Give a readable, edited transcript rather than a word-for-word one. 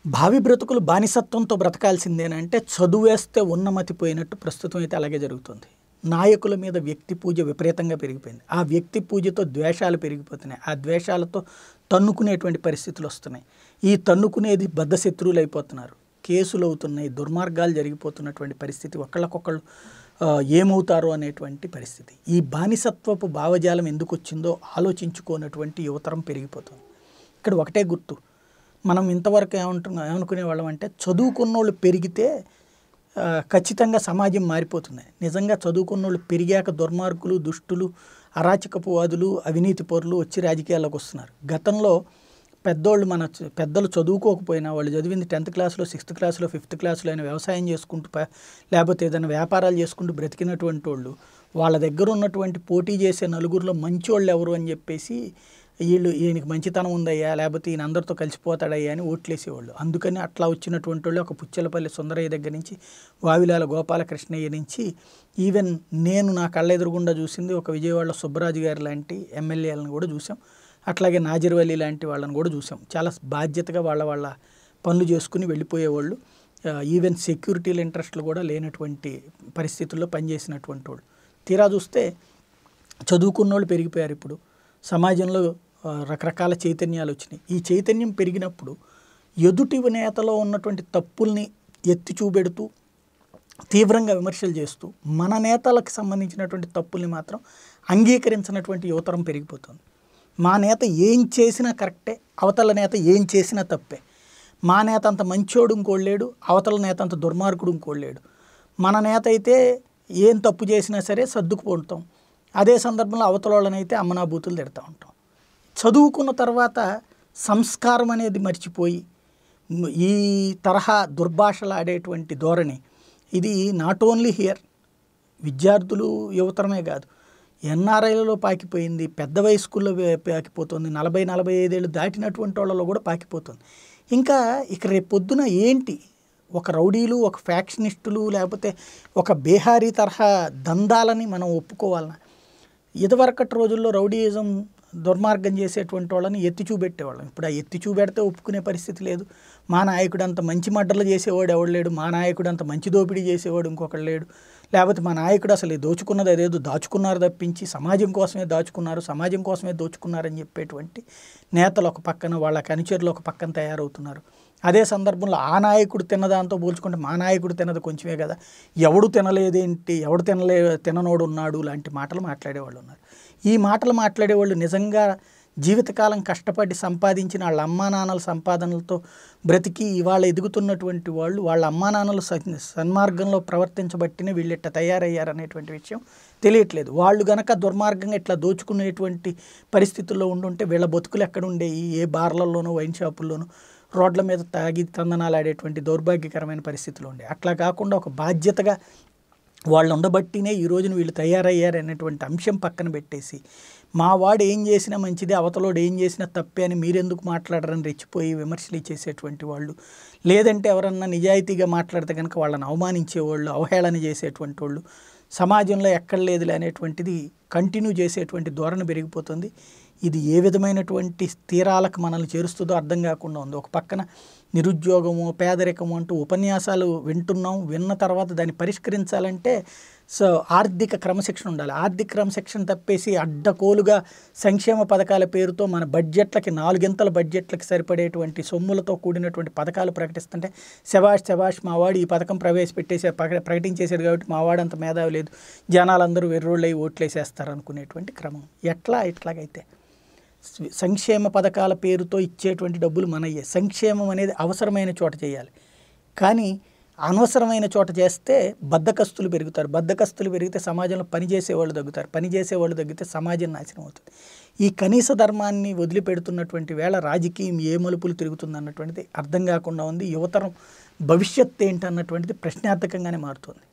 భావి బ్రతుకులు బానిసత్వంతో బ్రతకాల్సిందేనంటే చదువేస్తే ఉన్నమతిపోయినట్టు ప్రస్తుతం అయితే అలాగే జరుగుతుంది. నాయకుల మీద వ్యక్తి పూజ విపరీతంగా పెరిగిపోయింది. ఆ వ్యక్తి పూజతో ద్వేషాలు పెరిగిపోతున్నాయి. ఆ ద్వేషాలతో తన్నుకునేటువంటి పరిస్థితులు వస్తున్నాయి. ఈ తన్నుకునేది బద్ధశత్రువులు అయిపోతున్నారు. కేసులు అవుతున్నాయి, దుర్మార్గాలు జరిగిపోతున్నటువంటి పరిస్థితి, ఒకళ్ళకొకళ్ళు ఏమవుతారో అనేటువంటి పరిస్థితి. ఈ బానిసత్వపు భావజాలం ఎందుకు వచ్చిందో ఆలోచించుకోనటువంటి యువతరం పెరిగిపోతుంది. ఇక్కడ ఒకటే గుర్తు, మనం ఇంతవరకు ఏమనుకునే వాళ్ళం అంటే చదువుకున్నోళ్ళు పెరిగితే ఖచ్చితంగా సమాజం మారిపోతుంది. నిజంగా చదువుకున్నోళ్ళు పెరిగాక దుర్మార్గులు, దుష్టులు, అరాచకపువాదులు, అవినీతి పరులు వచ్చి రాజకీయాల్లోకి వస్తున్నారు. గతంలో పెద్దలు చదువుకోకపోయినా వాళ్ళు చదివింది 10th క్లాస్లో, 6th క్లాస్లో, 5th క్లాస్లో అయినా వ్యవసాయం చేసుకుంటూ లేకపోతే ఏదైనా వ్యాపారాలు చేసుకుంటూ బ్రతికినటువంటి వాళ్ళు వాళ్ళ దగ్గర ఉన్నటువంటి పోటీ చేసే నలుగురిలో మంచోళ్ళు ఎవరు అని చెప్పేసి ఈయనకి మంచితనం ఉందయ్యా, లేకపోతే ఈయన అందరితో కలిసిపోతాడయ్యా అని ఓట్లేసేవాళ్ళు. అందుకని అట్లా వచ్చినటువంటి వాళ్ళు ఒక పుచ్చలపల్లి సుందరయ్య దగ్గర నుంచి, వావిలాల గోపాలకృష్ణయ్య నుంచి, ఈవెన్ నేను నా కళ్ళ ఎదురుగుండా చూసింది ఒక విజయవాడలో సుబ్బరాజు గారి లాంటి ఎమ్మెల్యేలను కూడా చూసాం. అట్లాగే నాజిర్వల్లి లాంటి వాళ్ళని కూడా చూసాం. చాలా బాధ్యతగా వాళ్ళ పనులు చేసుకుని వెళ్ళిపోయేవాళ్ళు. ఈవెన్ సెక్యూరిటీల ఇంట్రెస్ట్లు కూడా లేనటువంటి పరిస్థితుల్లో పనిచేసినటువంటి వాళ్ళు. తీరా చూస్తే చదువుకున్న వాళ్ళు పెరిగిపోయారు. ఇప్పుడు సమాజంలో రకరకాల చైతన్యాలు వచ్చినాయి. ఈ చైతన్యం పెరిగినప్పుడు ఎదుటి నేతలో ఉన్నటువంటి తప్పుల్ని ఎత్తి చూపెడుతూ తీవ్రంగా విమర్శలు చేస్తూ మన నేతలకు సంబంధించినటువంటి తప్పుల్ని మాత్రం అంగీకరించినటువంటి యువతరం పెరిగిపోతుంది. మా నేత ఏం చేసినా కరెక్టే, అవతల నేత ఏం చేసినా తప్పే. మా నేత అంత మంచోడు ఇంకోళ్ళేడు, అవతల నేత అంత దుర్మార్గుడు ఇంకోళ్ళేడు. మన నేత అయితే ఏం తప్పు చేసినా సరే సర్దుకుపోతాం. అదే సందర్భంలో అవతల వాళ్ళనైతే అమ్మనాబూతులు తిడతా ఉంటాం. చదువుకున్న తర్వాత సంస్కారం అనేది మర్చిపోయి ఈ తరహా దుర్భాషలు ఆడేటువంటి ధోరణి, ఇది నాట్ ఓన్లీ హియర్, విద్యార్థులు యువతరమే కాదు, ఎన్ఆర్ఐలలో పాకిపోయింది, పెద్ద వయస్కుల్లో పాకిపోతుంది, 40-45 ఏళ్ళు దాటినటువంటి వాళ్ళలో కూడా పాకిపోతుంది. ఇంకా ఇక రేపు పొద్దున ఏంటి, ఒక రౌడీలు, ఒక ఫ్యాక్షనిస్టులు, లేకపోతే ఒక బీహారీ తరహా దందాలని మనం ఒప్పుకోవాలన్నా? ఇదివరకటి రోజుల్లో రౌడీయిజం, దుర్మార్గం చేసేటువంటి వాళ్ళని ఎత్తి చూపెట్టేవాళ్ళం. ఇప్పుడు ఆ ఎత్తి చూపెడితే ఒప్పుకునే పరిస్థితి లేదు. మా నాయకుడు అంత మంచి మర్డర్లు చేసేవాడు ఎవడు లేడు, మా నాయకుడు అంత మంచి దోపిడీ చేసేవాడు ఇంకొకడు లేడు, లేకపోతే మా నాయకుడు అసలు దోచుకున్నది అదేదో దాచుకున్నారు తప్పించి సమాజం కోసమే దాచుకున్నారు, సమాజం కోసమే దోచుకున్నారని చెప్పేటువంటి నేతలు ఒక పక్కన, వాళ్ళ అనుచరులు ఒక పక్కన తయారవుతున్నారు. అదే సందర్భంలో ఆ నాయకుడు తిన్నదాంతో పోల్చుకుంటే మా నాయకుడు తిన్నది కొంచెమే కదా, ఎవడు తినలేదేంటి, ఎవడు తిననోడు ఉన్నాడు లాంటి మాటలు మాట్లాడేవాళ్ళు ఉన్నారు. ఈ మాటలు మాట్లాడేవాళ్ళు నిజంగా జీవితకాలం కష్టపడి సంపాదించిన వాళ్ళ అమ్మా నాన్నల సంపాదనలతో బ్రతికి ఇవాళ ఎదుగుతున్నటువంటి వాళ్ళు, వాళ్ళ అమ్మా నాన్నలు సన్మార్గంలో ప్రవర్తించబట్టిన వీళ్ళు ఇట్లా తయారయ్యారనేటువంటి విషయం తెలియట్లేదు. వాళ్ళు గనక దుర్మార్గంగా ఇట్లా దోచుకునేటువంటి పరిస్థితుల్లో ఉండుంటే వీళ్ళ బతుకులు ఎక్కడుండేవి? ఏ బార్లలోనో, వైన్ షాపుల్లోనో, రోడ్ల మీద తాగి తందనాలు ఆడేటువంటి దౌర్భాగ్యకరమైన పరిస్థితులు ఉండే. అట్లా కాకుండా ఒక బాధ్యతగా వాళ్ళు ఉండబట్టినే ఈ రోజున వీళ్ళు తయారయ్యారనేటువంటి అంశం పక్కన పెట్టేసి, మా వాడు ఏం చేసినా మంచిదే, అవతలోడు ఏం చేసినా తప్పే అని మీరెందుకు మాట్లాడరని రెచ్చిపోయి విమర్శలు చేసేటువంటి వాళ్ళు, లేదంటే ఎవరన్నా నిజాయితీగా మాట్లాడితే కనుక వాళ్ళని అవమానించేవాళ్ళు, అవహేళన చేసేటువంటి వాళ్ళు సమాజంలో ఎక్కడ లేదులే అనేటువంటిది కంటిన్యూ చేసేటువంటి ధోరణి పెరిగిపోతుంది. ఇది ఏ విధమైనటువంటి తీరాలకు మనల్ని చేరుస్తుందో అర్థం కాకుండా ఉంది. ఒక పక్కన నిరుద్యోగము, పేదరికము అంటూ ఉపన్యాసాలు వింటున్నాం. విన్న తర్వాత దాన్ని పరిష్కరించాలంటే ఆర్థిక క్రమశిక్షణ ఉండాలి. ఆర్థిక క్రమశిక్షణ తప్పేసి అడ్డకోలుగా సంక్షేమ పథకాల పేరుతో మన బడ్జెట్లకి 4 బడ్జెట్లకి సరిపడేటువంటి సొమ్ములతో కూడినటువంటి పథకాలు ప్రకటిస్తుంటే శభాష్ మావాడు ఈ పథకం ప్రకటించేసాడు కాబట్టి మావాడు అంత మేధావి లేదు, జనాలందరూ వెర్రోళ్ళై ఓట్లేసేస్తారు అనుకునేటువంటి క్రమం. ఇట్లాగైతే సంక్షేమ పథకాల పేరుతో ఇచ్చేటువంటి డబ్బులు మనయ్యే. సంక్షేమం అనేది అవసరమైన చోట చేయాలి, కానీ అనవసరమైన చోట చేస్తే బద్ధకస్తులు పెరుగుతారు. బద్ధకస్తులు పెరిగితే సమాజంలో పనిచేసేవాళ్ళు తగ్గుతారు. పనిచేసేవాళ్ళు తగ్గితే సమాజం నాశనం అవుతుంది. ఈ కనీస ధర్మాన్ని వదిలిపెడుతున్నటువంటి వేళ రాజకీయం ఏ మలుపులు తిరుగుతుంది అన్నటువంటిది అర్థం కాకుండా ఉంది. యువతరం భవిష్యత్తు ఏంటన్నటువంటిది ప్రశ్నార్థకంగానే మారుతుంది.